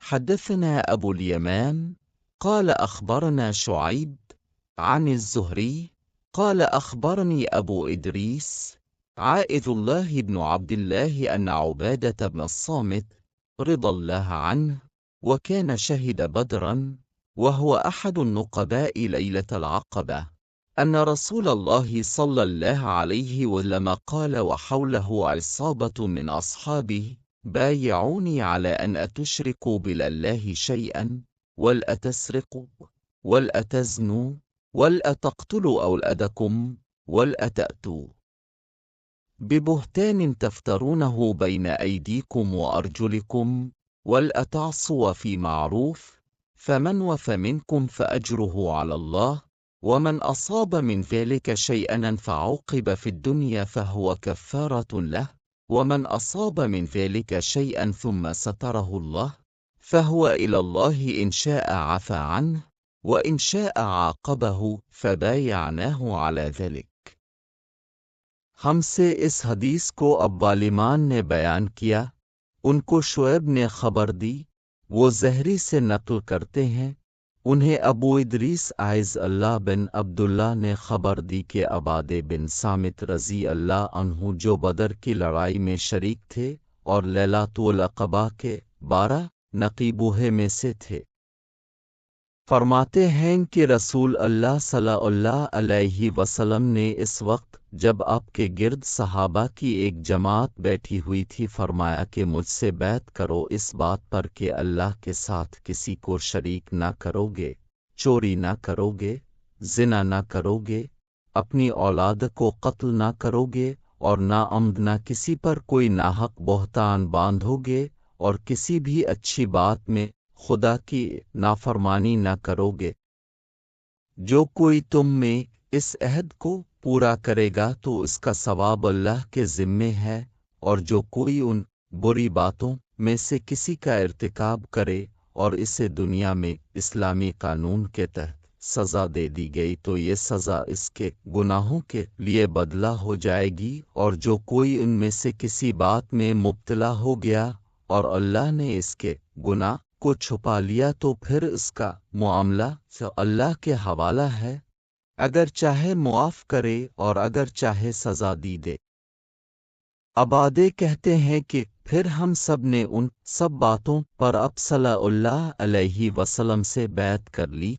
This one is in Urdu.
حدثنا أبو اليمان قال أخبرنا شعيب عن الزهري قال أخبرني أبو إدريس عائذ الله بن عبد الله أن عبادة بن الصامت رضي الله عنه وكان شهد بدرا وهو أحد النقباء ليلة العقبة أن رسول الله صلى الله عليه وسلم قال وحوله عصابة من أصحابه بايعوني على أن أتشركوا بالله شيئا ولا تسرقوا ولا تزنوا ولا تقتلوا أولادكم ولا تأتوا ببهتان تفترونه بين أيديكم وأرجلكم ولا تعصوا في معروف فمن وفى منكم فأجره على الله ومن أصاب من ذلك شيئا فعوقب في الدنيا فهو كفارة له ومن أصاب من ذلك شيئا ثم ستره الله فهو إلى الله إن شاء عفى عنه وإن شاء عاقبه فبايعناه على ذلك۔ ہم سے اس حدیث کو ابوالایمان نے بیان کیا، ان کو شعیب نے خبر دی، وہ زہری سے نقل کرتے ہیں، انہیں ابو ادریس عائذ اللہ بن عبداللہ نے خبر دی کہ عبادہ بن صامت رضی اللہ عنہ جو بدر کی لڑائی میں شریک تھے اور لیلۃ العقبہ کے 12 نقیبوہ میں سے تھے، فرماتے ہیں کہ رسول اللہ صلی اللہ علیہ وسلم نے اس وقت جب آپ کے گرد صحابہ کی ایک جماعت بیٹھی ہوئی تھی فرمایا کہ مجھ سے بیعت کرو اس بات پر کہ اللہ کے ساتھ کسی کو شریک نہ کرو گے، چوری نہ کرو گے، زنا نہ کرو گے، اپنی اولاد کو قتل نہ کرو گے اور ناعمد نہ کسی پر کوئی ناحق بہتان باندھو گے اور کسی بھی اچھی بات میں خدا کی نافرمانی نہ کرو گے۔ جو کوئی تم میں اس عہد کو پورا کرے گا تو اس کا ثواب اللہ کے ذمے ہے، اور جو کوئی ان بری باتوں میں سے کسی کا ارتکاب کرے اور اسے دنیا میں اسلامی قانون کے تحت سزا دے دی گئی تو یہ سزا اس کے گناہوں کے لیے بدلہ ہو جائے گی، اور جو کوئی ان میں سے کسی بات میں مبتلا ہو گیا اور اللہ نے اس کے گناہ کو چھپا لیا تو پھر اس کا معاملہ اللہ کے حوالہ ہے، اگر چاہے معاف کرے اور اگر چاہے سزا دی دے۔ عبادہ کہتے ہیں کہ پھر ہم سب نے ان سب باتوں پر اب صلی اللہ علیہ وسلم سے بیعت کر لی